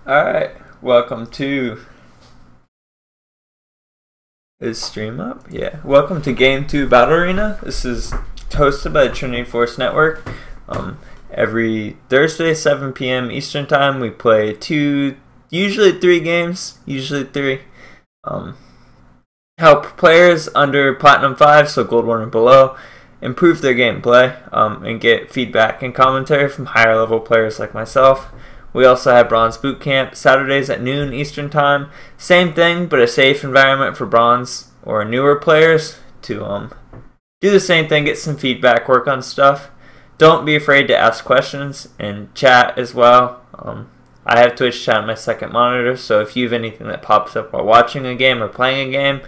Alright, welcome to... Is stream up? Yeah. Welcome to Game 2 Battle Arena. This is hosted by the Trinity Force Network. Every Thursday, 7 p.m. Eastern Time, we play usually three games. Help players under Platinum 5, so Gold 1 and below, improve their gameplay and get feedback and commentary from higher level players like myself. We also have Bronze Boot Camp Saturdays at noon Eastern Time. Same thing, but a safe environment for Bronze or newer players to do the same thing, get some feedback, work on stuff. Don't be afraid to ask questions and chat as well. I have Twitch chat on my second monitor, so if you have anything that pops up while watching a game or playing a game,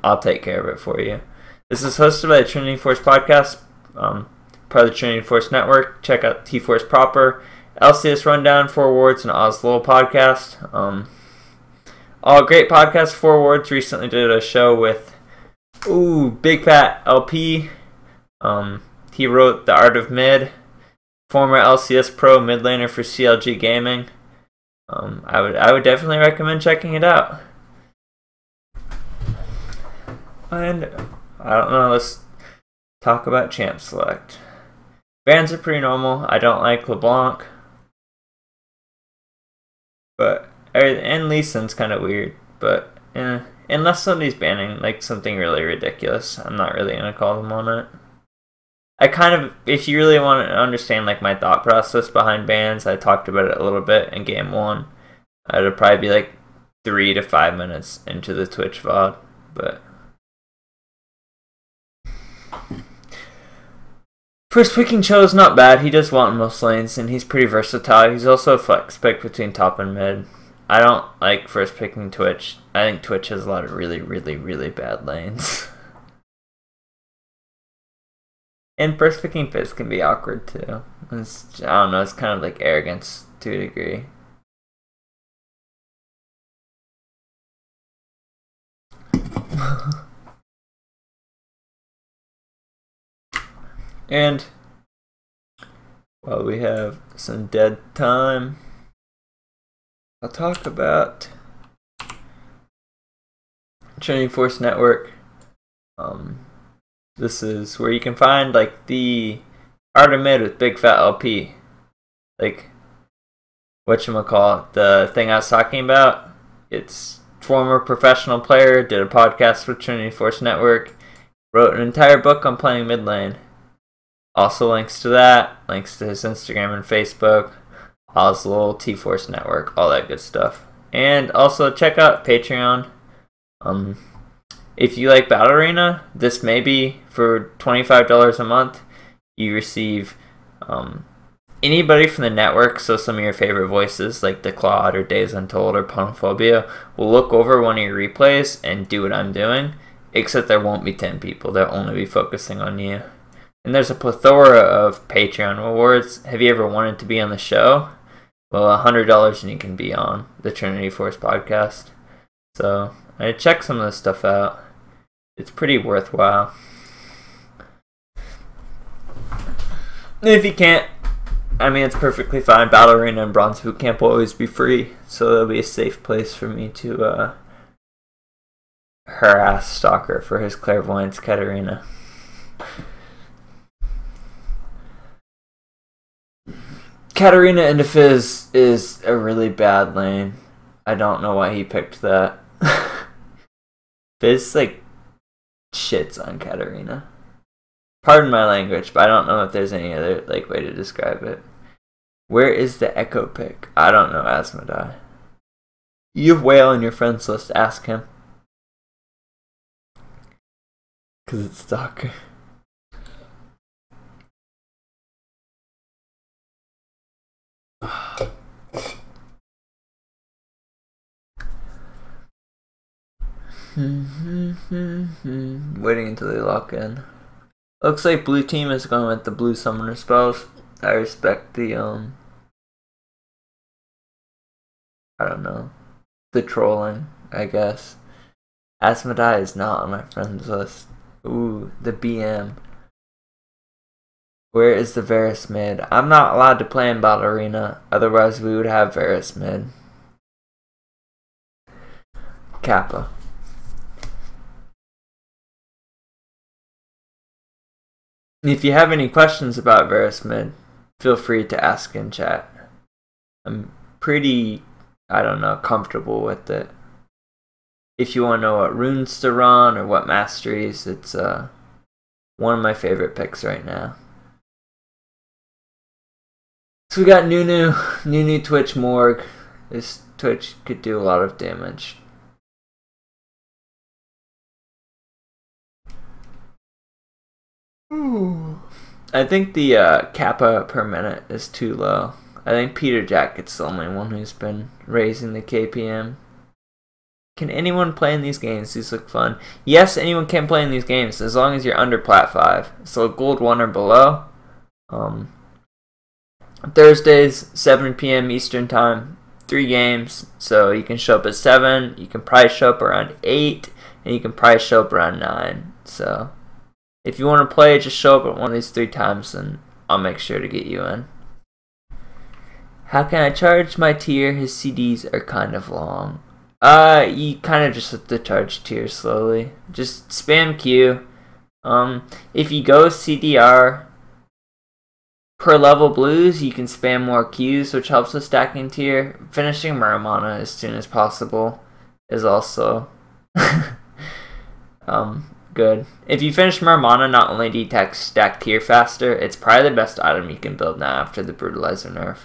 I'll take care of it for you. This is hosted by the Trinity Force Podcast, part of the Trinity Force Network. Check out T-Force Proper, LCS Rundown, 4 Awards, and Oz Lowell Podcast. All great podcasts. 4 Awards recently did a show with Big Fat LP. He wrote The Art of Mid, former LCS Pro mid laner for CLG Gaming. I would definitely recommend checking it out. And I don't know, let's talk about Champ Select. Bans are pretty normal. I don't like LeBlanc. And Lee Sin's kind of weird, but unless somebody's banning like something really ridiculous, I'm not really gonna call them on it. If you really want to understand like my thought process behind bans, I talked about it a little bit in game 1. It'll probably be like 3 to 5 minutes into the Twitch VOD, but first picking Cho is not bad. He does want in most lanes, and he's pretty versatile. He's also a flex pick between top and mid. I don't like first picking Twitch. I think Twitch has a lot of really, really, really bad lanes. And first picking Fizz can be awkward too. I don't know, it's kind of like arrogance to a degree. And while we have some dead time, I'll talk about Trinity Force Network. This is where you can find like the Art of Mid with Big Fat LP. Like whatchamacallit, the thing I was talking about. It's former professional player, did a podcast with Trinity Force Network, wrote an entire book on playing mid lane. Also links to that, links to his Instagram and Facebook, Oz Lowell, T-Force Network, all that good stuff. And also check out Patreon. If you like Battle Arena, this may be for $25 a month. You receive anybody from the network, so some of your favorite voices like The Claude or Days Untold or Ponophobia will look over one of your replays and do what I'm doing, except there won't be 10 people. They'll only be focusing on you. And there's a plethora of Patreon rewards. Have you ever wanted to be on the show? Well, $100 and you can be on the Trinity Force podcast. So I check some of this stuff out. It's pretty worthwhile. And if you can't, I mean, it's perfectly fine. Battle Arena and Bronze Boot Camp will always be free, so it'll be a safe place for me to harass Stalker for his clairvoyance, Katarina. Katarina into Fizz is a really bad lane. I don't know why he picked that. Fizz like shits on Katarina. Pardon my language, but I don't know if there's any other like way to describe it. Where is the Echo pick? I don't know, Asmodai. You have Whale on your friends list, ask him. Cause it's Stalker. Waiting until they lock in. Looks like blue team is going with the blue summoner spells. I respect the I don't know, the trolling, I guess. Asmodai is not on my friends list. Ooh, the BM. Where is the Varus mid? I'm not allowed to play in Battle Arena, otherwise we would have Varus mid. Kappa. If you have any questions about Varus mid, feel free to ask in chat. I'm pretty, I don't know, comfortable with it. If you want to know what runes to run or what masteries, it's one of my favorite picks right now. So we got Nunu Twitch Morg. This Twitch could do a lot of damage. Ooh. I think the Kappa per minute is too low. I think Peter Jacket's the only one who's been raising the KPM. Can anyone play in these games? These look fun. Yes, anyone can play in these games as long as you're under Plat 5. So Gold 1 or below. Thursdays, 7 p.m. Eastern Time. 3 games. So you can show up at 7. You can probably show up around 8. And you can probably show up around 9. So if you want to play, just show up at one of these 3 times and I'll make sure to get you in. How can I charge my tier? His CDs are kind of long. You kind of just have to charge tier slowly. Just spam Q. If you go CDR per level blues, you can spam more Qs, which helps with stacking tier. Finishing Muramana as soon as possible is also good. If you finish Muramana, not only do you stack tier faster, it's probably the best item you can build now after the Brutalizer nerf.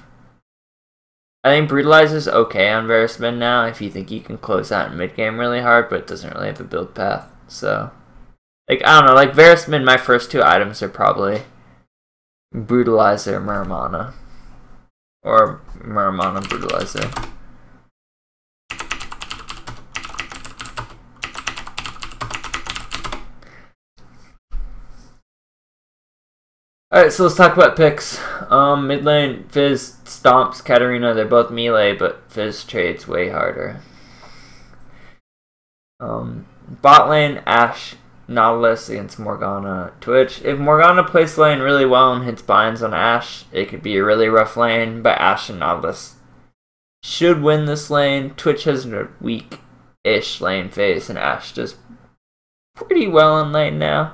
I think Brutalizer's okay on Varus mid now if you think you can close out in mid game really hard, but it doesn't really have a build path. So, like, I don't know, like Varus mid, my first 2 items are probably Brutalizer, Muramana. Or Muramana, Brutalizer. Alright, so let's talk about picks. Mid lane, Fizz stomps Katarina. They're both melee, but Fizz trades way harder. Bot lane, Ashe, Nautilus against Morgana, Twitch. If Morgana plays lane really well and hits binds on Ashe, it could be a really rough lane, but Ashe and Nautilus should win this lane. Twitch has a weak-ish lane phase, and Ashe does pretty well in lane now.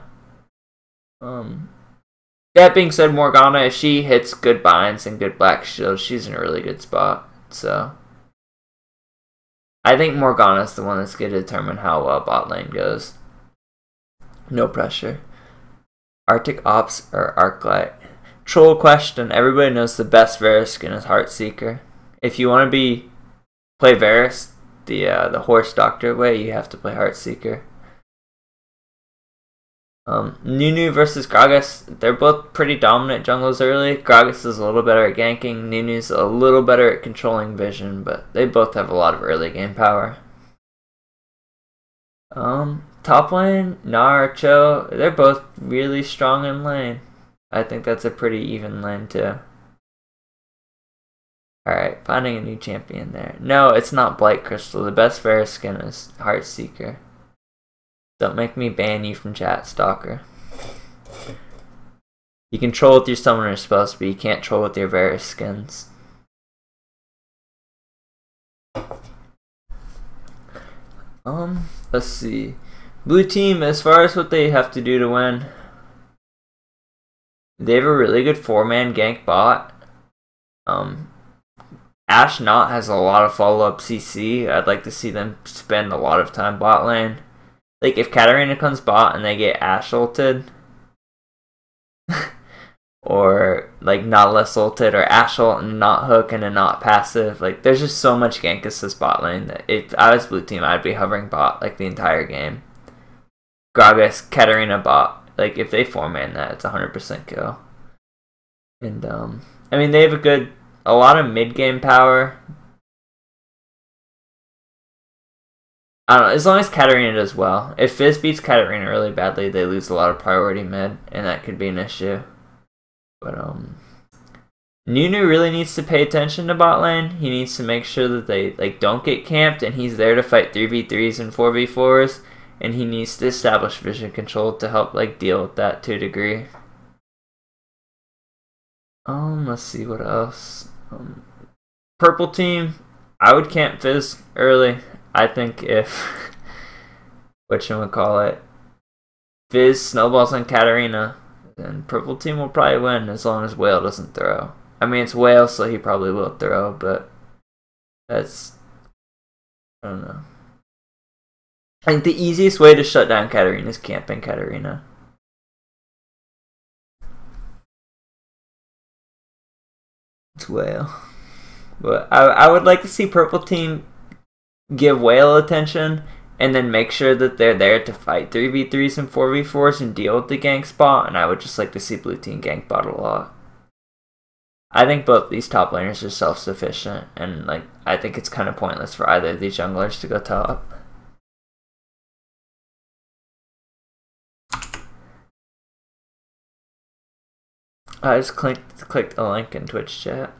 That being said, Morgana, if she hits good binds and good black shields, she's in a really good spot. So I think Morgana's the one that's going to determine how well bot lane goes. No pressure. Arctic Ops or Arclight? Troll question. Everybody knows the best Varus skin is Heartseeker. If you want to play Varus the horse doctor way, you have to play Heartseeker. Nunu versus Gragas, they're both pretty dominant jungles early. Gragas is a little better at ganking. Nunu's a little better at controlling vision, but they both have a lot of early game power. Top lane, Gnar, Cho, they're both really strong in lane. I think that's a pretty even lane too. Alright, finding a new champion there. No, it's not Blight Crystal. The best Varus skin is Heartseeker. Don't make me ban you from chat, stalker. You can troll with your summoner spells, but you can't troll with your Varus skins. Let's see. Blue team, as far as what they have to do to win, they have a really good 4-man gank bot. Ashe Not has a lot of follow-up CC. I'd like to see them spend a lot of time bot lane. Like, if Katarina comes bot and they get Ashe ulted, or, like, Nautilus ulted, or Ashe ult and not hook and a not passive, like, there's just so much gank assist bot lane that if I was blue team, I'd be hovering bot, like, the entire game. Gragas, Katarina bot, like, if they 4-man that, it's 100% kill. And, I mean, they have a lot of mid-game power. I don't know, as long as Katarina does well. If Fizz beats Katarina really badly, they lose a lot of priority mid, and that could be an issue. But, Nunu really needs to pay attention to bot lane. He needs to make sure that they, like, don't get camped, and he's there to fight 3v3s and 4v4s, and he needs to establish vision control to help, like, deal with that to a degree. Let's see what else. Purple team, I would camp Fizz early. I think if whatchamacallit, Fizz snowballs on Katarina, then purple team will probably win as long as Whale doesn't throw. I mean, it's Whale, so he probably will throw, but that's, I don't know. I think the easiest way to shut down Katarina is camping Katarina. It's Whale. But I would like to see purple team give Whale attention and then make sure that they're there to fight 3v3s and 4v4s and deal with the gank spot, and I would just like to see blue team gank bot a lot. I think both these top laners are self-sufficient, and like I think it's kind of pointless for either of these junglers to go top. I just clicked a link in Twitch chat.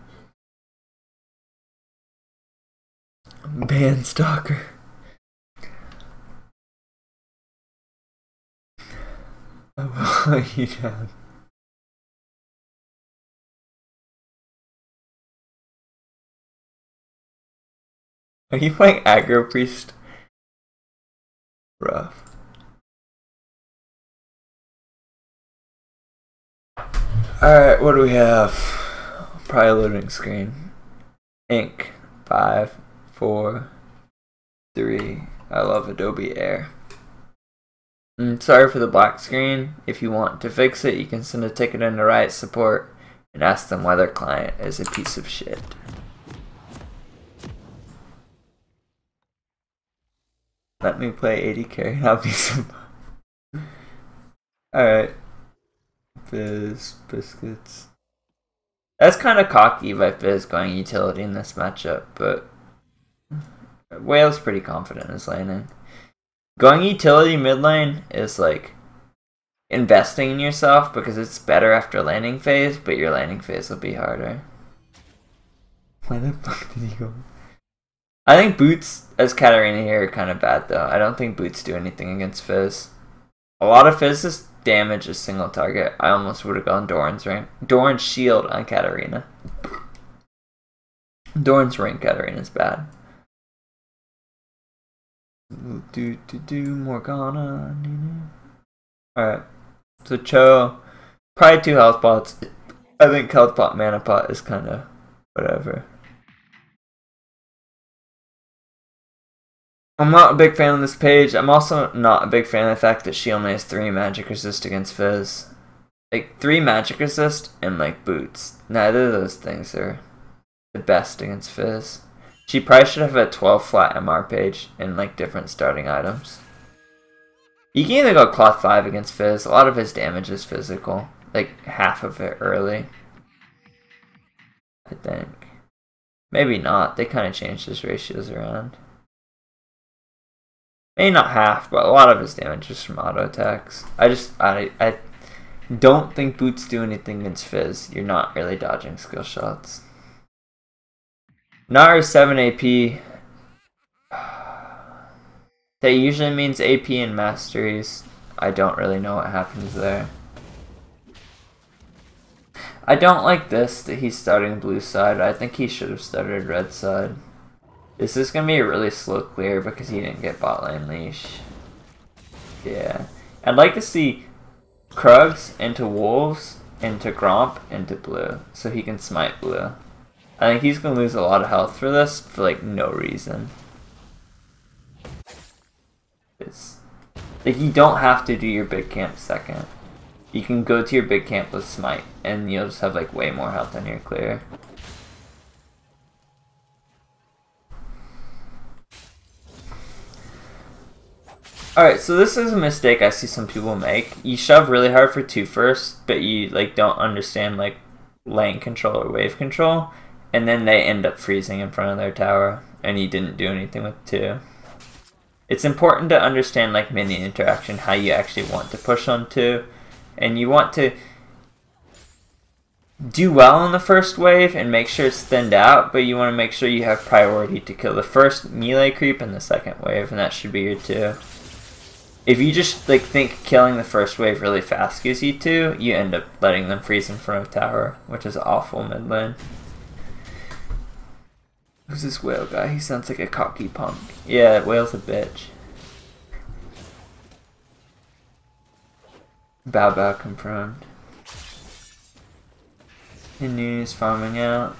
Ban stalker. Oh, you down? Are you playing aggro priest? Rough. Alright, what do we have? Probably loading screen. Ink. 5, 4, 3. I love Adobe Air. Sorry for the black screen. If you want to fix it, you can send a ticket into Riot support and ask them why their client is a piece of shit. Let me play AD carry and I'll be some. Alright. Fizz, biscuits. That's kind of cocky by Fizz going utility in this matchup, but Whale's pretty confident in his laning. Going utility mid lane is like investing in yourself because it's better after laning phase, but your laning phase will be harder. Why the fuck did he go? I think Boots as Katarina here are kind of bad though. I don't think Boots do anything against Fizz. A lot of Fizz's damage is single target. I almost would have gone Doran's rank. Doran's shield on Katarina. Doran's rank Katarina's bad. Morgana. Alright. So Cho, probably 2 health pots. I think health pot mana pot is kind of whatever. I'm not a big fan of this page. I'm also not a big fan of the fact that she only has 3 magic resist against Fizz. Like 3 magic resist and like Boots. Neither of those things are the best against Fizz. She probably should have a 12 flat MR page and like different starting items. You can either go cloth 5 against Fizz. A lot of his damage is physical. Like half of it early. I think. Maybe not. They kind of changed his ratios around. Maybe not half, but a lot of his damage is from auto attacks. I don't think Boots do anything against Fizz. You're not really dodging skill shots. Nara 7 AP. That usually means AP and masteries. I don't really know what happens there. I don't like this, that he's starting blue side. I think he should have started red side. This is going to be a really slow clear because he didn't get bot lane leash. Yeah. I'd like to see Krugs into Wolves, into Gromp, into blue. So he can smite blue. I think he's going to lose a lot of health for this for like no reason. Like you don't have to do your big camp second. You can go to your big camp with smite and you'll just have like way more health on your clear. Alright, so this is a mistake I see some people make. You shove really hard for 2 first, but you like don't understand like lane control or wave control, and then they end up freezing in front of their tower, and you didn't do anything with 2. It's important to understand like minion interaction, how you actually want to push on 2, and you want to do well in the first wave and make sure it's thinned out, but you want to make sure you have priority to kill the first melee creep and the second wave, and that should be your 2. If you just like think killing the first wave really fast gives you 2, you end up letting them freeze in front of tower, which is awful mid lane. Who's this whale guy? He sounds like a cocky punk. Yeah, whale's a bitch. Bow Bow confirmed. Hinu's farming out.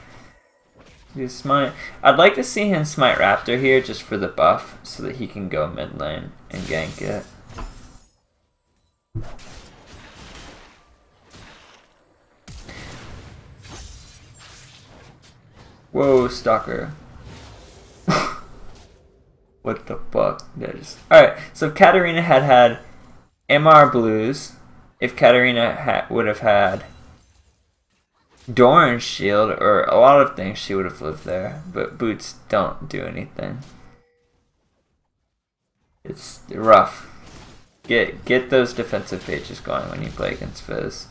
He's smite. I'd like to see him smite Raptor here just for the buff so that he can go mid lane and gank it. Whoa, Stalker. What the fuck? Alright, so if Katarina had MR blues, if Katarina would have had Doran's shield, or a lot of things, she would have lived there. But boots don't do anything. It's rough. Get those defensive pages going when you play against Fizz.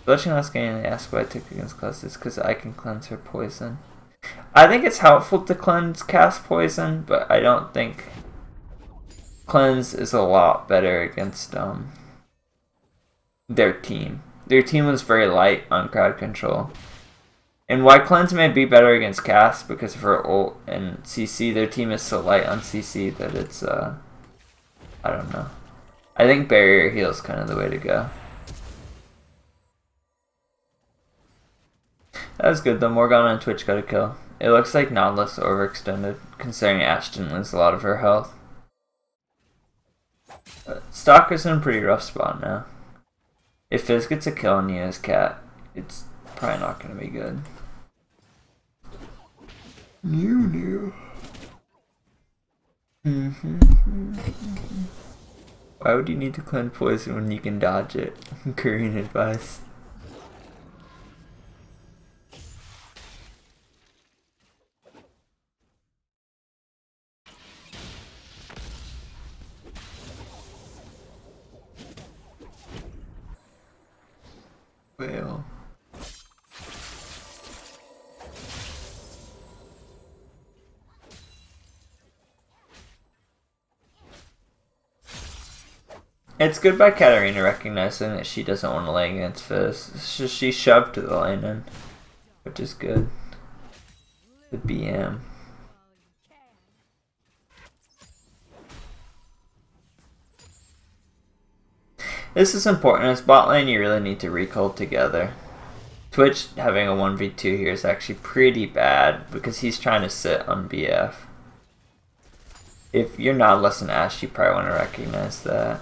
Blushing last game, they ask why I took against classes because I can cleanse her poison. I think it's helpful to cast poison, but I don't think cleanse is a lot better against their team. Their team was very light on crowd control. And why cleanse may be better against cast because of her ult and CC, their team is so light on CC that it's I don't know. I think barrier heal is kind of the way to go. That was good though. Morgana and Twitch got a kill. It looks like Nautilus overextended, considering Ashe didn't lose a lot of her health. Stalker's in a pretty rough spot now. If Fizz gets a kill on Nia's cat, it's probably not going to be good. New. Why would you need to cleanse poison when you can dodge it? Korean advice. Well. It's good by Katarina recognizing that she doesn't want to lay against Fizz. It's just she shoved to the lane in, which is good. The BM. This is important. As bot lane, you really need to recall together. Twitch having a 1v2 here is actually pretty bad because he's trying to sit on BF. If you're not listening to Ashe, you probably want to recognize that.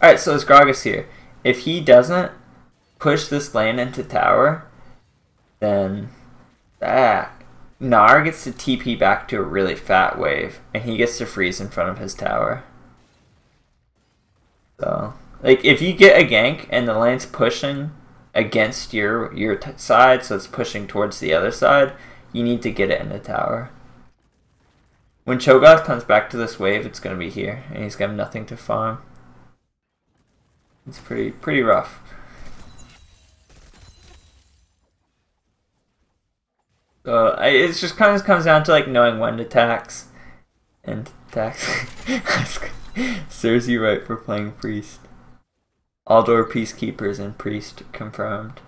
Alright, so it's Gragas here. If he doesn't push this lane into tower, then Gnar gets to TP back to a really fat wave, and he gets to freeze in front of his tower. So, like, if you get a gank and the lane's pushing against your side, so it's pushing towards the other side, you need to get it in the tower. When Cho'Gath comes back to this wave, it's going to be here, and he's going to have nothing to farm. It's pretty rough. It just kind of comes down to like knowing when to tax and tax. Serves you right for playing Priest. Aldor Peacekeepers and Priest confirmed.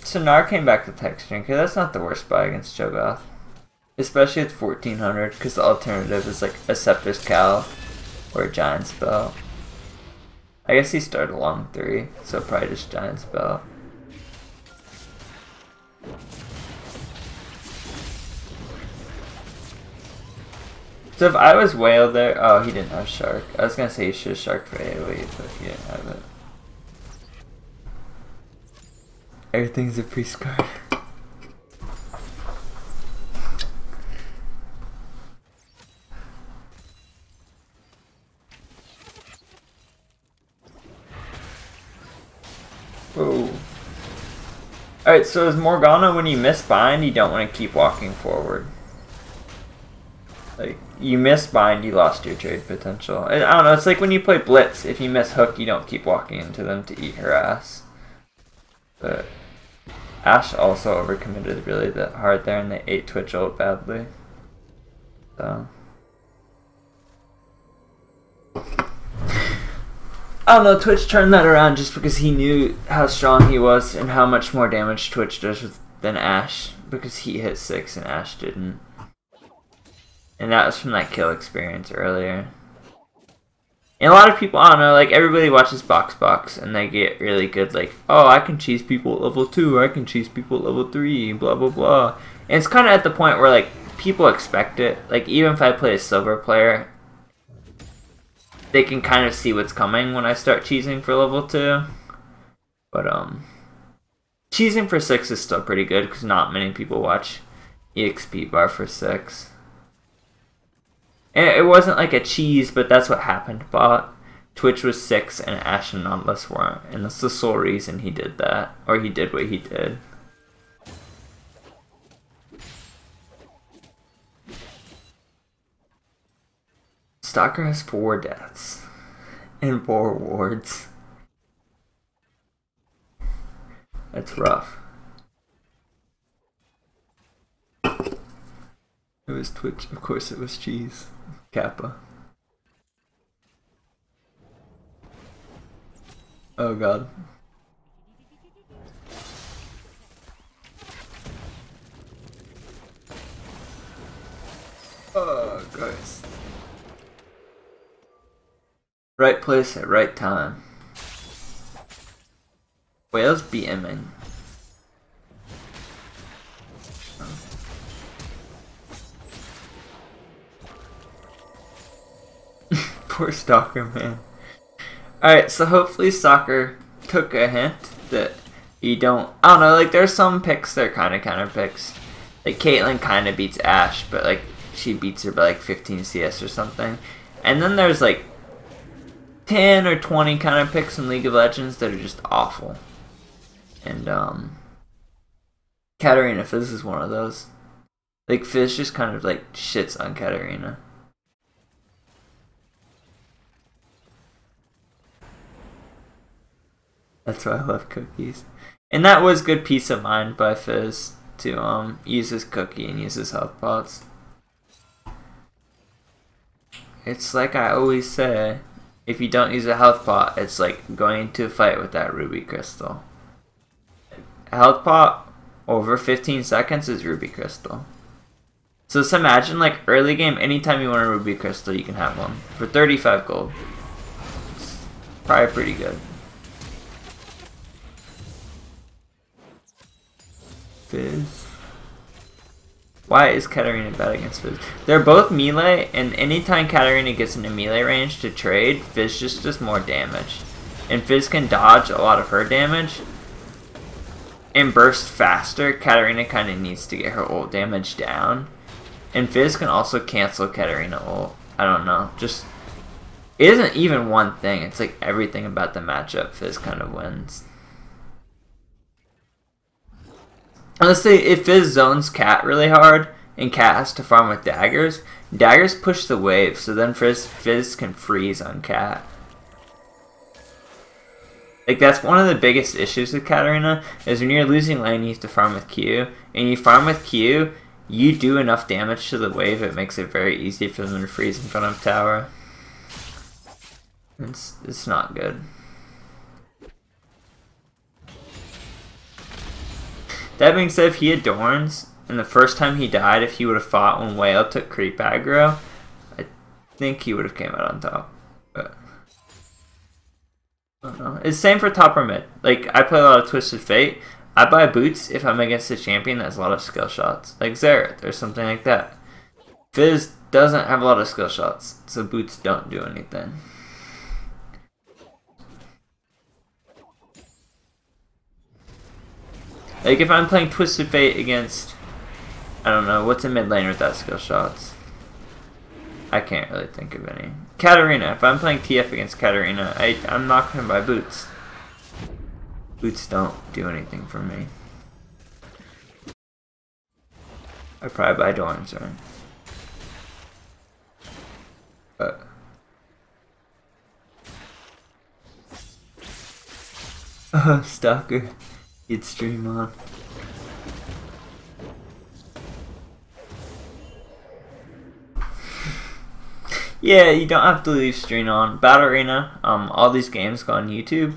So Gnar came back to Text Drinker. That's not the worst buy against Cho'Gath. Especially at 1400, because the alternative is like a Scepter's Cal or a Giant Spell. I guess he started along 3, so probably just Giant Spell. So if I was Whale there, oh, he didn't have Shark. I was gonna say he should have Shark for AoE, but he didn't have it. Everything's a priest card. Whoa. Alright, so as Morgana, when you miss bind, you don't want to keep walking forward. Like, you miss bind, you lost your trade potential. I don't know, it's like when you play Blitz. If you miss hook, you don't keep walking into them to eat her ass. But Ashe also overcommitted really hard there, and they ate Twitch ult badly. So I don't know, Twitch turned that around just because he knew how strong he was and how much more damage Twitch does than Ashe, because he hit 6 and Ashe didn't. And that was from that kill experience earlier. And a lot of people, I don't know, like everybody watches Box and they get really good, like, oh, I can cheese people at level 2, I can cheese people at level 3, blah blah blah. And it's kind of at the point where like people expect it. Like even if I play a silver player, they can kind of see what's coming when I start cheesing for level 2. But cheesing for 6 is still pretty good because not many people watch EXP bar for 6. And it wasn't like a cheese, but that's what happened. But Twitch was 6 and Ashe and Nautilus weren't, and that's the sole reason he did that, or he did what he did. Stalker has 4 deaths and 4 wards. That's rough. It was Twitch, of course it was cheese. Kappa. Oh god. Oh, guys. Right place at right time. Whales BMing. Poor Stalker, man. Alright, so hopefully Stalker took a hint that you don't... I don't know, like there's some picks that are kind of counter picks. Like Caitlyn kind of beats Ashe, but like she beats her by like 15 CS or something. And then there's like 10 or 20 counter picks in League of Legends that are just awful. And Katarina Fizz is one of those. Like Fizz just kind of like shits on Katarina. That's why I love cookies. And that was good peace of mind by Fizz to use his cookie and use his health pots. It's like I always say, if you don't use a health pot, it's like going into a fight with that ruby crystal. A health pot over 15 seconds is ruby crystal. So just imagine like early game, anytime you want a ruby crystal, you can have one for 35 gold. It's probably pretty good. Fizz. Why is Katarina bad against Fizz? They're both melee, and anytime Katarina gets into melee range to trade, Fizz just does more damage. And Fizz can dodge a lot of her damage and burst faster. Katarina kind of needs to get her ult damage down. And Fizz can also cancel Katarina ult. I don't know. Just, it isn't even one thing. It's like everything about the matchup Fizz kind of wins. Honestly, if Fizz zones Cat really hard, and Cat has to farm with daggers, daggers push the wave, so then Fizz can freeze on Cat. Like, that's one of the biggest issues with Katarina, is when you're losing lane, you have to farm with Q, and you farm with Q, you do enough damage to the wave, it makes it very easy for them to freeze in front of tower. It's not good. That being said, if he had Dorns, and the first time he died, if he would have fought when Whale took creep aggro, I think he would have came out on top. But I don't know. It's the same for top or mid. Like, I play a lot of Twisted Fate. I buy boots if I'm against a champion that has a lot of skill shots. Like Xerath or something like that. Fizz doesn't have a lot of skill shots, so boots don't do anything. Like, if I'm playing Twisted Fate against, I don't know, what's a mid laner without skill shots? I can't really think of any. Katarina. If I'm playing TF against Katarina, I'm not going to buy boots. Boots don't do anything for me. I'd probably buy Dorns, right? But oh, Stalker. You'd stream on. Yeah, you don't have to leave stream on. Battle Arena, all these games go on YouTube.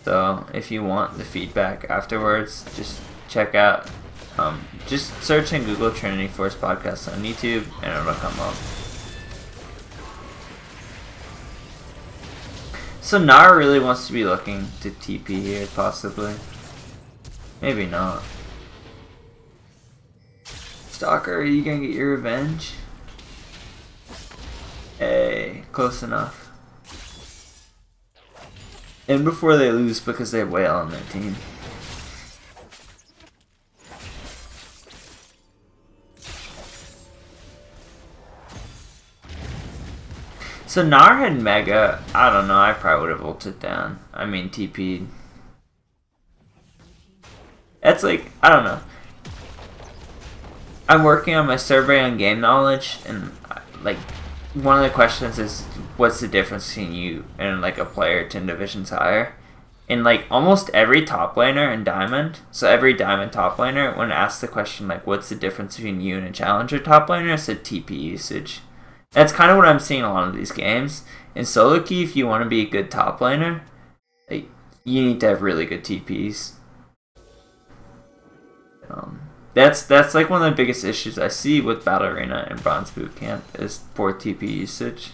So if you want the feedback afterwards, just check out, just search and Google Trinity Force Podcast on YouTube and it'll come up. So Nara really wants to be looking to TP here, possibly. Maybe not. Stalker, are you gonna get your revenge? Hey, close enough. And before they lose because they have Whale on their team. So Nar had Mega. I don't know, I probably would have ulted down. I mean TP'd. That's like, I don't know. I'm working on my survey on game knowledge, and like one of the questions is what's the difference between you and like a player 10 divisions higher? And like almost every top laner in Diamond, so every Diamond top laner, when asked the question like what's the difference between you and a challenger top laner, said TP usage. That's kind of what I'm seeing in a lot of these games. In solo queue, if you want to be a good top laner, like, you need to have really good TPs. That's like one of the biggest issues I see with Battle Arena and Bronze Boot Camp is poor TP usage.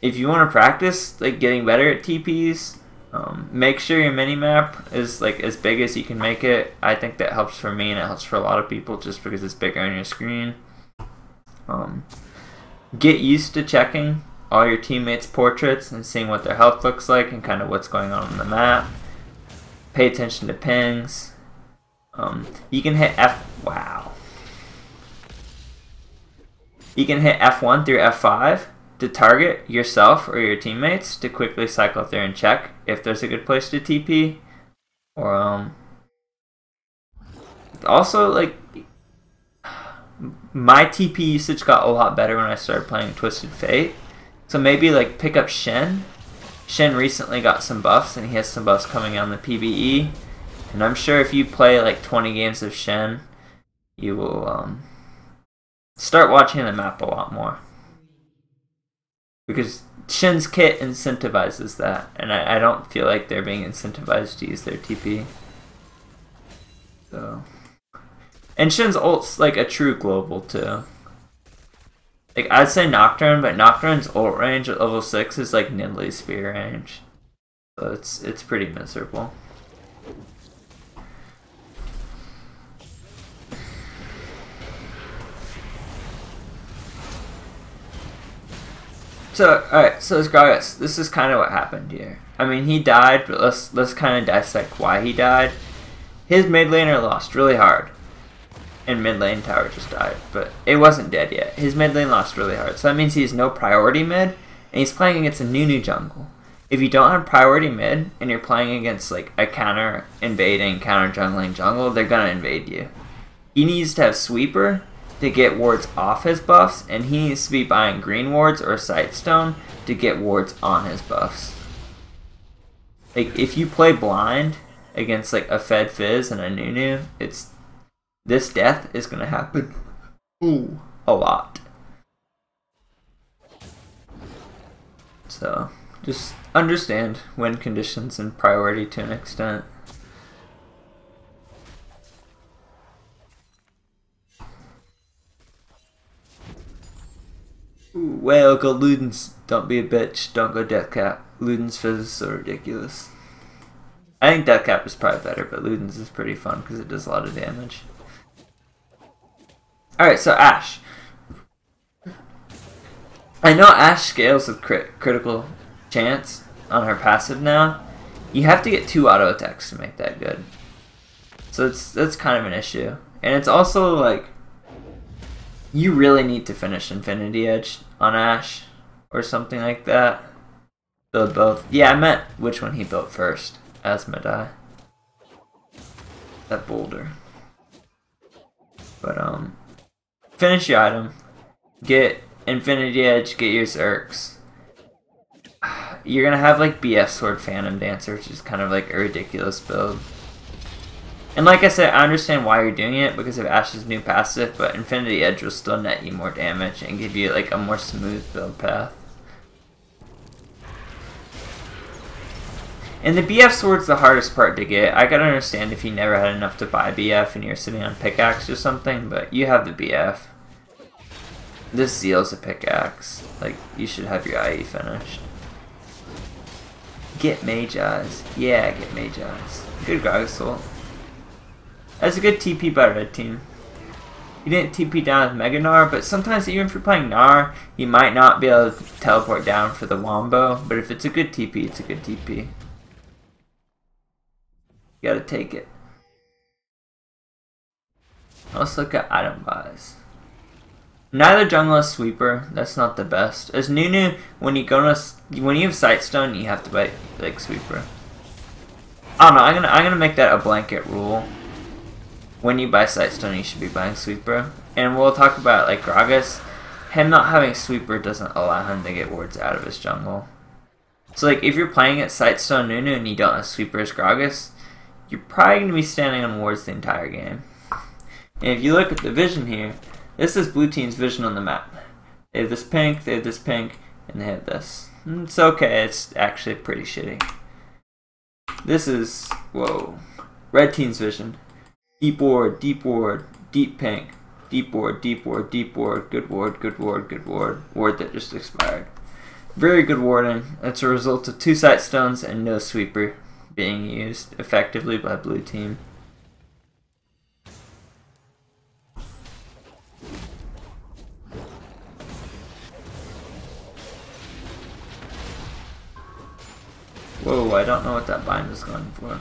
If you want to practice like getting better at TPs, make sure your minimap is like as big as you can make it. I think that helps for me and it helps for a lot of people just because it's bigger on your screen. Get used to checking all your teammates' portraits and seeing what their health looks like and kind of what's going on the map. Pay attention to pings. You can hit You can hit F1 through F5 to target yourself or your teammates to quickly cycle through and check if there's a good place to TP. Or also like my TP usage got a lot better when I started playing Twisted Fate. So maybe like pick up Shen. Shen recently got some buffs and he has some buffs coming on the PvE. And I'm sure if you play like 20 games of Shen, you will start watching the map a lot more. Because Shen's kit incentivizes that, and I don't feel like they're being incentivized to use their TP. So, and Shen's ult's like a true global too. Like I'd say Nocturne, but Nocturne's ult range at level 6 is like Nidlee's spear range. So it's pretty miserable. So, alright, so Gragas, this is kind of what happened here. I mean, he died, but let's kind of dissect why he died. His mid laner lost really hard. And mid lane tower just died, but it wasn't dead yet. His mid lane lost really hard, so that means he has no priority mid, and he's playing against a new jungle. If you don't have priority mid, and you're playing against like a counter invading, counter jungling jungle, they're gonna invade you. He needs to have sweeper to get wards off his buffs, and he needs to be buying green wards or sightstone to get wards on his buffs. Like if you play blind against like a Fed Fizz and a Nunu, this death is gonna happen a lot. So just understand win conditions and priority to an extent. Whale, go Ludens. Don't be a bitch. Don't go Deathcap. Ludens Fizz is so ridiculous. I think Deathcap is probably better, but Ludens is pretty fun because it does a lot of damage. Alright, so Ashe. I know Ashe scales with critical chance on her passive now. You have to get 2 auto attacks to make that good. So that's kind of an issue. And it's also like you really need to finish Infinity Edge on Ashe or something like that. Build both. Yeah, I meant which one he built first as Medai. That boulder. But finish your item. Get Infinity Edge, get your Zerks. You're gonna have like BF Sword Phantom Dancer, which is kind of like a ridiculous build. And like I said, I understand why you're doing it because of Ashe's new passive, but Infinity Edge will still net you more damage and give you like a more smooth build path. And the BF sword's the hardest part to get. I can understand if you never had enough to buy BF and you're sitting on pickaxe or something, but you have the BF. This Zeal's a pickaxe. Like, you should have your IE finished. Get Mage Eyes. Yeah, get Mage Eyes. Good Gargoyle. That's a good TP by Red Team. You didn't TP down with Mega Gnar, but sometimes even if you're playing Gnar, you might not be able to teleport down for the Wombo, but if it's a good TP, it's a good TP. You gotta take it. Let's look at item buys. Neither jungle is sweeper. That's not the best. As Nunu, when you have Sightstone, you have to buy like sweeper. I don't know. I'm gonna make that a blanket rule. When you buy Sightstone, you should be buying sweeper. And we'll talk about like Gragas. Him not having sweeper doesn't allow him to get wards out of his jungle. So like if you're playing at Sightstone Nunu and you don't have sweeper as Gragas, you're probably going to be standing on wards the entire game. And if you look at the vision here, this is blue team's vision on the map. They have this pink, they have this pink, and they have this. It's okay, it's actually pretty shitty. This is, whoa, red team's vision. Deep ward, deep pink, deep ward, good ward, good ward, good ward. Ward that just expired. Very good warding. It's a result of 2 Sightstones and no sweeper being used effectively by blue team. Whoa, I don't know what that bind is going for.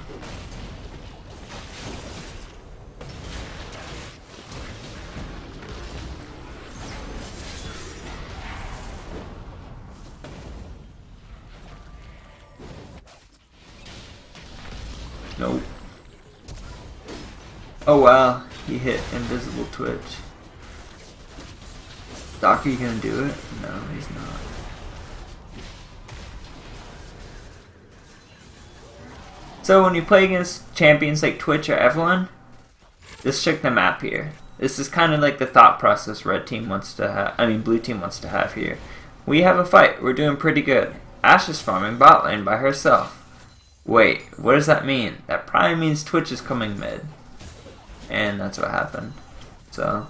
Nope. Oh wow, he hit invisible twitch. Doc, are you gonna do it? No, he's not. So when you play against champions like Twitch or Evelyn, just check the map here. This is kind of like the thought process red team wants to have, blue team wants to have here. We have a fight, we're doing pretty good. Ashe is farming bot lane by herself. Wait, what does that mean? That probably means Twitch is coming mid. And that's what happened. So,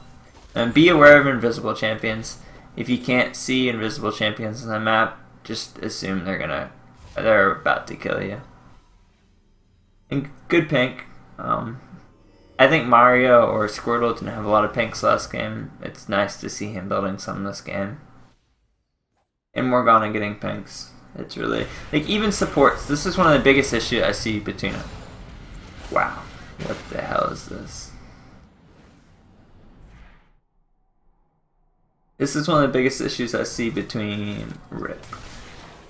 and be aware of invisible champions. If you can't see invisible champions on the map, just assume they're about to kill you. And good pink. I think Mario or Squirtle didn't have a lot of pinks last game. It's nice to see him building some this game. And Morgana getting pinks. It's really, like, even supports. This is one of the biggest issues I see between them. Wow. What the hell is this? This is one of the biggest issues I see between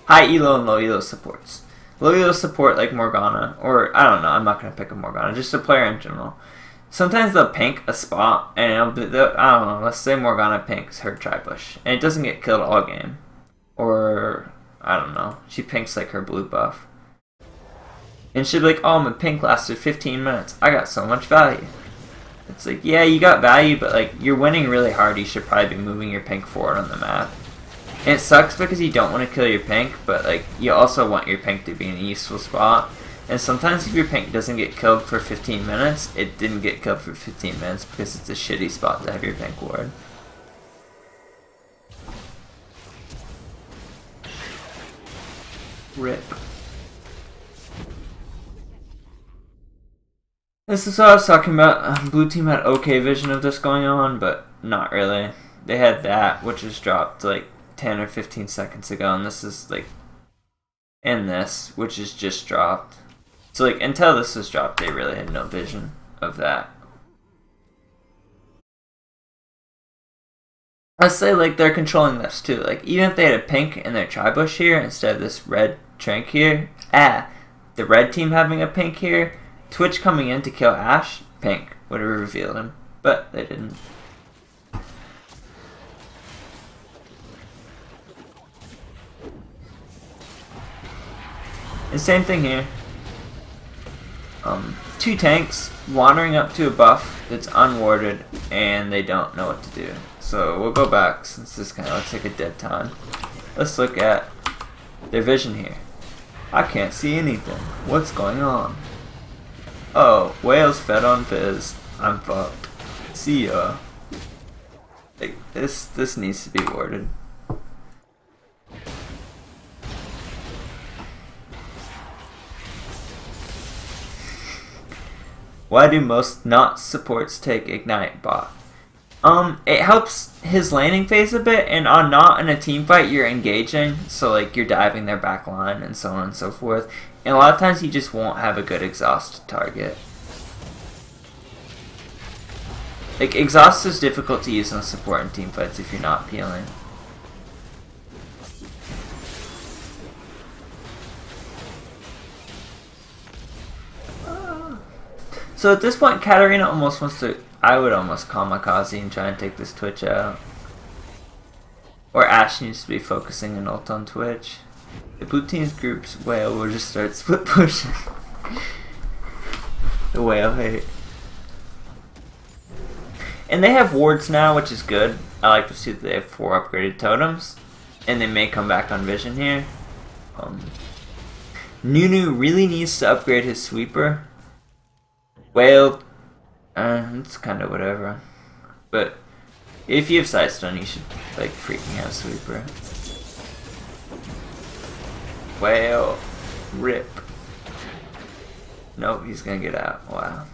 high elo and low elo supports. Low elo support like Morgana, or I don't know, I'm not going to pick a Morgana, just a player in general. Sometimes they'll pink a spot, and I don't know, let's say Morgana pinks her Tribush, and it doesn't get killed all game. Or, I don't know, she pinks like her blue buff. And she'll be like, oh, my pink lasted 15 minutes, I got so much value. It's like, yeah, you got value, but like, you're winning really hard, you should probably be moving your pink forward on the map. And it sucks because you don't want to kill your pink, but like, you also want your pink to be in a useful spot. And sometimes if your pink doesn't get killed for 15 minutes, it didn't get killed for 15 minutes because it's a shitty spot to have your pink ward. RIP. This is what I was talking about. Blue team had okay vision of this going on, but not really. They had that, which was dropped like 10 or 15 seconds ago, and this is like, and this, which is just dropped. So like, until this was dropped, they really had no vision of that. Let's say like they're controlling this too. Like even if they had a pink in their Tribush here instead of this red Trank here, the red team having a pink here, Twitch coming in to kill Ashe, pink would have revealed him, but they didn't. And same thing here. two tanks wandering up to a buff that's unwarded, and they don't know what to do. So we'll go back, since this kind of looks like a dead time. Let's look at their vision here. I can't see anything. What's going on? Oh, whales fed on Fizz. I'm fucked. See ya. Like, this needs to be warded. Why do most not supports take Ignite bot? It helps his laning phase a bit, and on not in a team fight you're engaging, so like you're diving their back line and so on and so forth. And a lot of times you just won't have a good exhaust target. Like, exhaust is difficult to use on support in team fights if you're not peeling. So at this point, Katarina almost wants to... I would almost kamikaze and try and take this Twitch out. Or Ashe needs to be focusing an ult on Twitch. The blue team's group's whale will just start split pushing. The whale hate. And they have wards now, which is good. I like to see that they have 4 upgraded totems. And they may come back on vision here. Nunu really needs to upgrade his sweeper. Whale, it's kind of whatever. But if you have Sightstone, you should like freaking have sweeper. Whale, rip. Nope, he's gonna get out. Wow.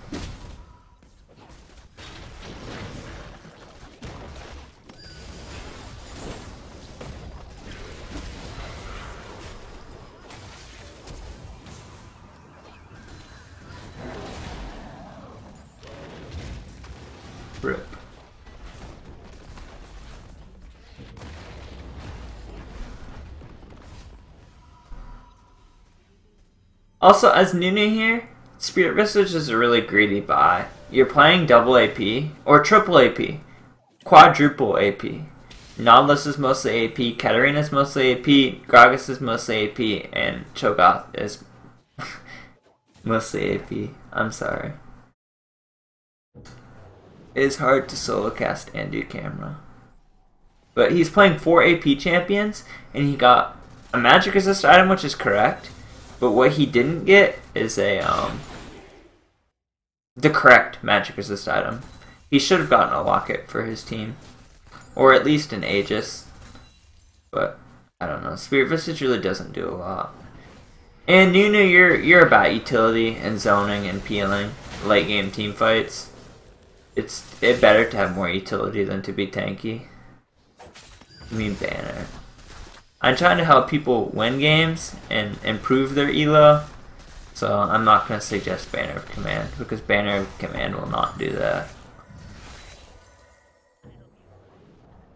Rip. Also, as Nunu here, Spirit Visage is a really greedy buy. You're playing double AP, or triple AP, quadruple AP. Nautilus is mostly AP, Katarina is mostly AP, Gragas is mostly AP, and Cho'Gath is mostly AP. I'm sorry. It is hard to solo cast and do camera. But he's playing 4 AP champions, and he got a magic resist item, which is correct. But what he didn't get is the correct magic resist item. He should have gotten a locket for his team, or at least an Aegis. But I don't know. Spirit Visage really doesn't do a lot. And Nunu, you're about utility and zoning and peeling late game team fights. It's better to have more utility than to be tanky. I mean Banner. I'm trying to help people win games and improve their elo, so I'm not going to suggest Banner of Command, because Banner of Command will not do that.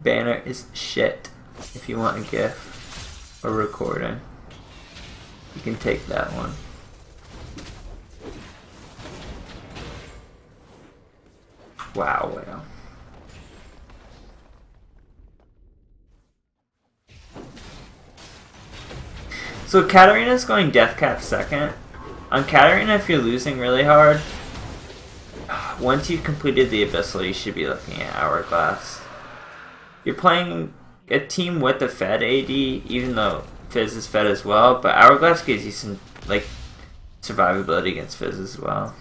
Banner is shit. If you want a GIF or recording, you can take that one. Wow, wow. So Katarina's going Deathcap second. On Katarina, if you're losing really hard, once you've completed the Abyssal, you should be looking at Hourglass. You're playing a team with a Fed AD, even though Fizz is Fed as well, but Hourglass gives you some, like, survivability against Fizz as well.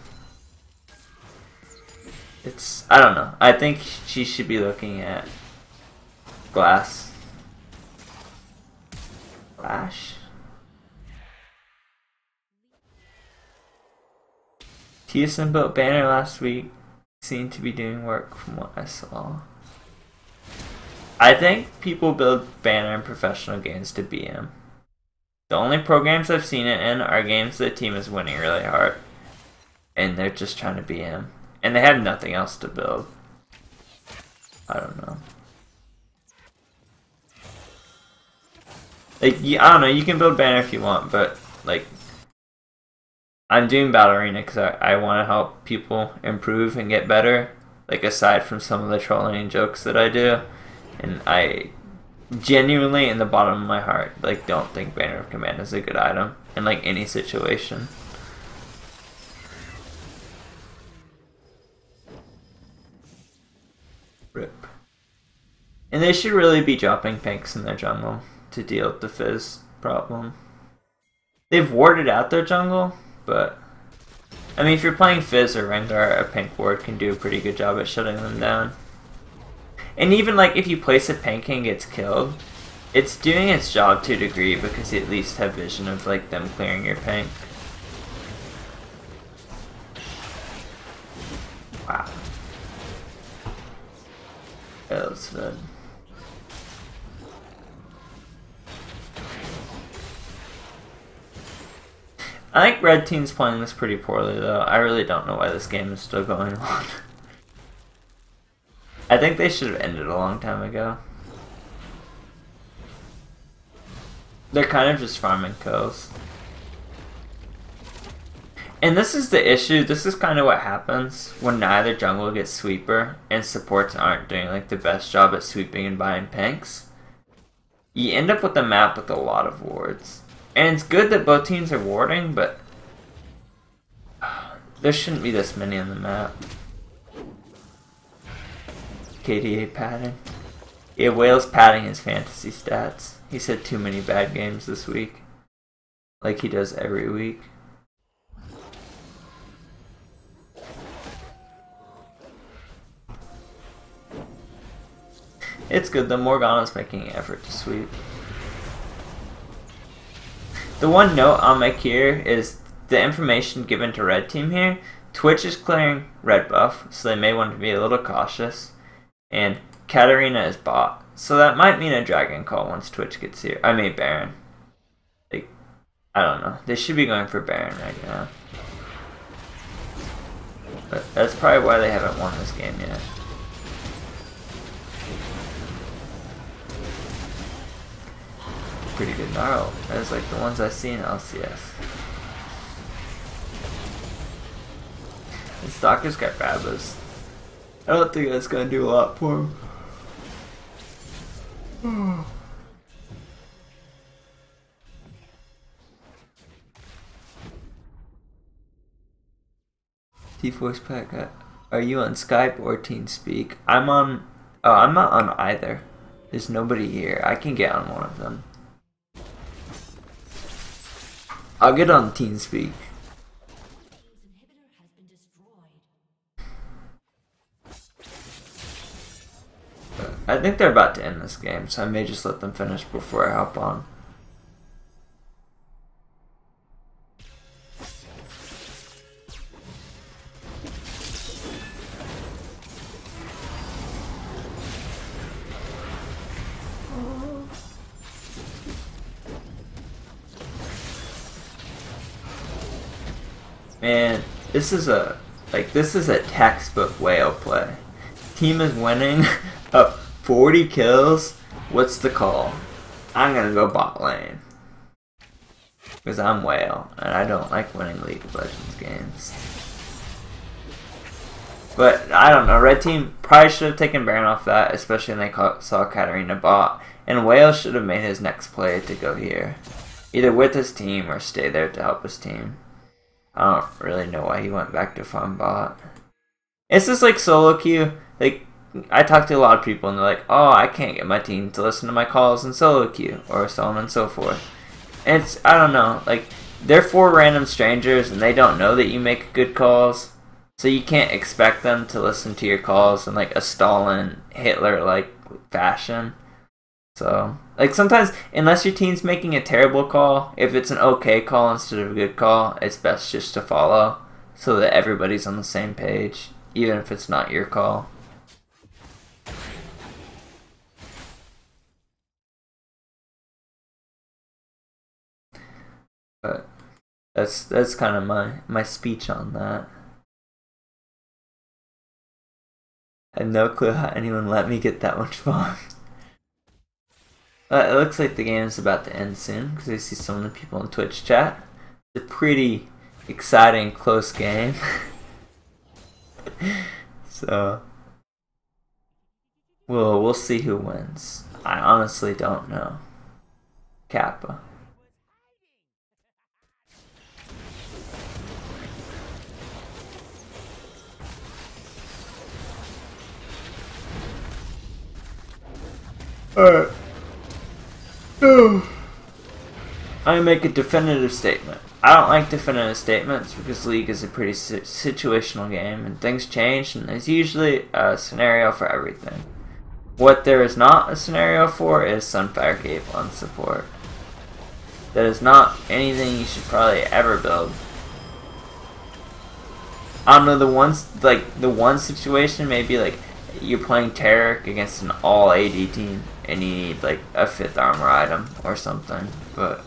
I don't know. I think she should be looking at Glass. Flash? TSM built Banner last week. Seemed to be doing work from what I saw. I think people build Banner in professional games to BM. The only programs I've seen it in are games the team is winning really hard, and they're just trying to BM. And they have nothing else to build. I don't know. Like, I don't know, you can build Banner if you want, but, like, I'm doing Battle Arena because I want to help people improve and get better. Like, aside from some of the trolling and jokes that I do. And I genuinely, in the bottom of my heart, like, don't think Banner of Command is a good item in, like, any situation. they should really be dropping pinks in their jungle to deal with the Fizz problem. They've warded out their jungle, but I mean, if you're playing Fizz or Rengar, a pink ward can do a pretty good job at shutting them down. And even like if you place a pink and gets killed, it's doing its job to a degree because you at least have vision of like them clearing your pink. Wow. That was good. I think red team's playing this pretty poorly though. I really don't know why this game is still going on. I think they should have ended a long time ago. They're kind of just farming kills. And this is the issue. This is kind of what happens when neither jungle gets sweeper and supports aren't doing like the best job at sweeping and buying pinks. You end up with a map with a lot of wards. And it's good that both teams are warding, but there shouldn't be this many on the map. KDA padding. Yeah, Whale's padding his fantasy stats. He's had too many bad games this week. Like he does every week. It's good that Morgana's making an effort to sweep. The one note I'll make here is the information given to red team here. Twitch is clearing red buff, so they may want to be a little cautious. And Katarina is bot, so that might mean a dragon call once Twitch gets here. I mean Baron. Like, I don't know. They should be going for Baron right now. But that's probably why they haven't won this game yet. Pretty good gnarl. That's like the ones I see in LCS. And Stalker's got Rabas. I don't think that's gonna do a lot for him. T-Force Pack, are you on Skype or TeamSpeak? I'm on. Oh, I'm not on either. There's nobody here. I can get on one of them. I'll get on TeamSpeak. I think they're about to end this game, so I may just let them finish before I hop on. Man, this is a textbook whale play. Team is winning up 40 kills. What's the call? I'm gonna go bot lane. Because I'm whale, and I don't like winning League of Legends games. But, I don't know, red team probably should have taken Baron off that, especially when they saw Katarina bot. And Whale should have made his next play to go here. Either with his team or stay there to help his team. I don't really know why he went back to farm bot. It's just like solo queue. Like, I talk to a lot of people and they're like, oh, I can't get my team to listen to my calls in solo queue, or so on and so forth. And it's, I don't know, like, they're 4 random strangers and they don't know that you make good calls, so you can't expect them to listen to your calls in like a Stalin, Hitler-like fashion. So, like, sometimes, unless your team's making a terrible call, if it's an okay call instead of a good call, it's best just to follow, so that everybody's on the same page, even if it's not your call. But that's kind of my speech on that. I have no clue how anyone let me get that much farm. It looks like the game is about to end soon because I see some of the people in Twitch chat. It's a pretty exciting, close game. So we'll see who wins. I honestly don't know. Kappa. Alright. I make a definitive statement. I don't like definitive statements because League is a pretty situational game and things change and there's usually a scenario for everything. What there is not a scenario for is Sunfire Cape on support. That is not anything you should probably ever build. I don't know, the one situation maybe like you're playing Taric against an all AD team and you need like a 5th armor item or something, but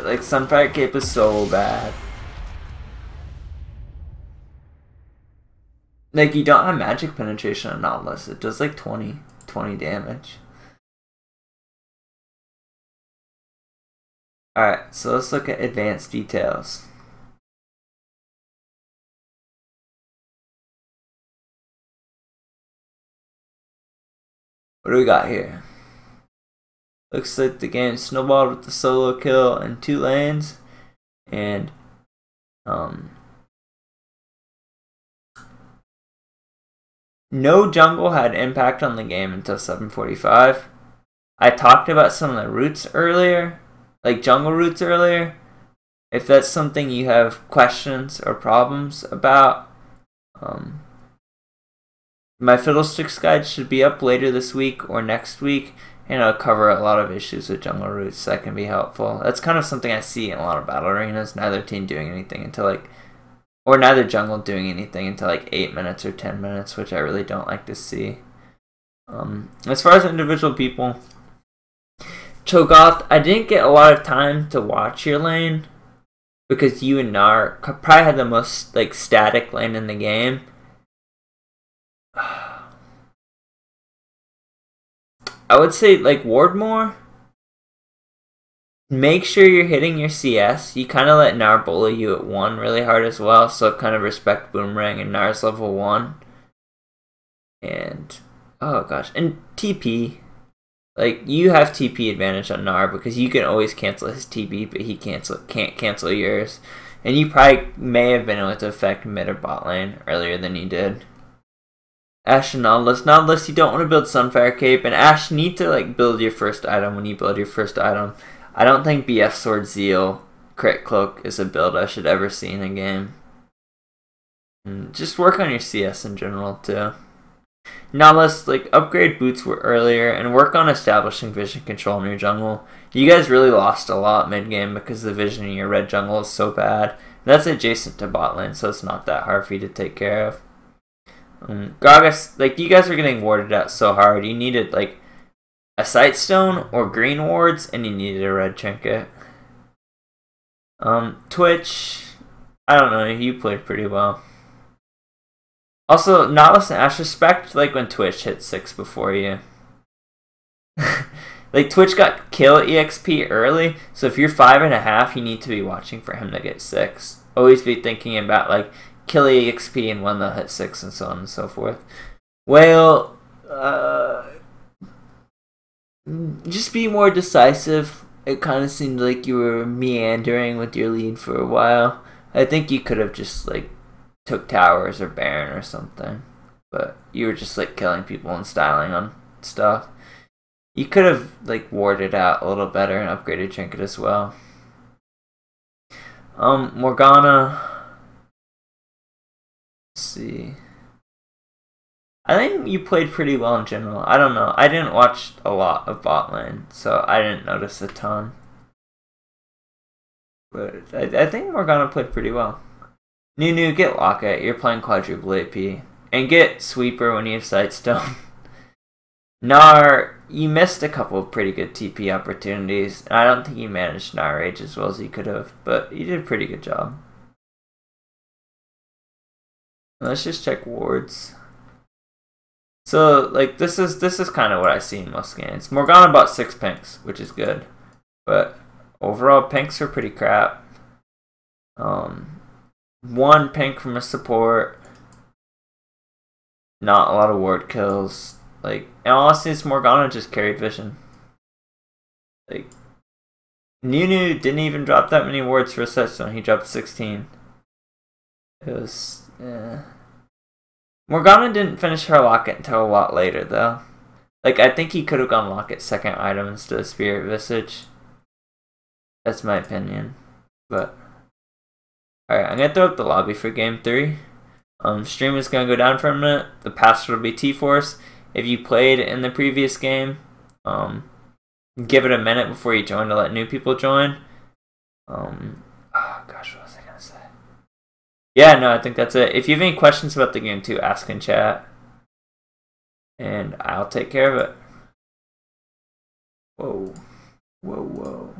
like Sunfire Cape is so bad. Like you don't have magic penetration on Nautilus. It does like 20 damage. Alright, so let's look at advanced details. What do we got here? Looks like the game snowballed with the solo kill in 2 lanes, and no jungle had impact on the game until 7:45. I talked about some of the routes earlier, like jungle routes earlier. If that's something you have questions or problems about, my Fiddlesticks guide should be up later this week or next week, and I'll cover a lot of issues with jungle routes that can be helpful. That's kind of something I see in a lot of battle arenas, neither team doing anything until like, or neither jungle doing anything until like 8 minutes or 10 minutes, which I really don't like to see. As far as individual people, Cho'Gath, I didn't get a lot of time to watch your lane because you and Gnar probably had the most like static lane in the game. I would say like ward more. Make sure you're hitting your CS. You kind of let Gnar bully you at 1 really hard as well, so kind of respect Boomerang and Gnar's level 1. And oh gosh, and TP. Like you have TP advantage on Gnar because you can always cancel his TP, but he can't cancel yours. And you probably may have been able to affect mid or bot lane earlier than you did. Ashe and Nautilus. Nautilus, you don't want to build Sunfire Cape, and Ashe, you need to like build your first item when you build your first item. I don't think BF Sword Zeal Crit Cloak is a build I should ever see in a game. And just work on your CS in general too. Nautilus, like upgrade boots earlier and work on establishing vision control in your jungle. You guys really lost a lot mid game because the vision in your red jungle is so bad. And that's adjacent to bot lane, so it's not that hard for you to take care of. Gragas, like you guys are getting warded out so hard. You needed like a sight stone or green wards, and you needed a red trinket. Twitch, I don't know. You played pretty well. Also, Nautilus and Ashe, respect like when Twitch hit 6 before you. Like Twitch got kill EXP early, so if you're 5.5, you need to be watching for him to get 6. Always be thinking about like kill EXP and when they'll hit 6 and so on and so forth. Well, just be more decisive. It kind of seemed like you were meandering with your lead for a while. I think you could have just like took towers or Baron or something, but you were just like killing people and styling on stuff. You could have like warded out a little better and upgraded trinket as well. Morgana. Let's see. I think you played pretty well in general. I don't know. I didn't watch a lot of bot lane, so I didn't notice a ton. But I think Morgana played pretty well. Nunu, get Locket. You're playing quadruple AP. And get Sweeper when you have Sightstone. Gnar, you missed a couple of pretty good TP opportunities. I don't think you managed Gnar Rage as well as you could have, but you did a pretty good job. Let's just check wards. So, like, this is kind of what I see in most scans. Morgana bought 6 pinks, which is good. But overall, pinks are pretty crap. 1 pink from a support. Not a lot of ward kills. Like, in all honesty, Morgana just carried vision. Like, Nunu didn't even drop that many wards for a Setstone. He dropped 16. It was, Morgana didn't finish her Locket until a lot later, though. Like, I think he could have gone Lockett second item instead of Spirit Visage. That's my opinion. But alright, I'm gonna throw up the lobby for game 3. Stream is gonna go down for a minute. The password will be T-Force. If you played in the previous game, give it a minute before you join to let new people join. Oh gosh, what was I gonna say? Yeah, no, I think that's it. If you have any questions about the game too, ask in chat. And I'll take care of it. Whoa. Whoa, whoa.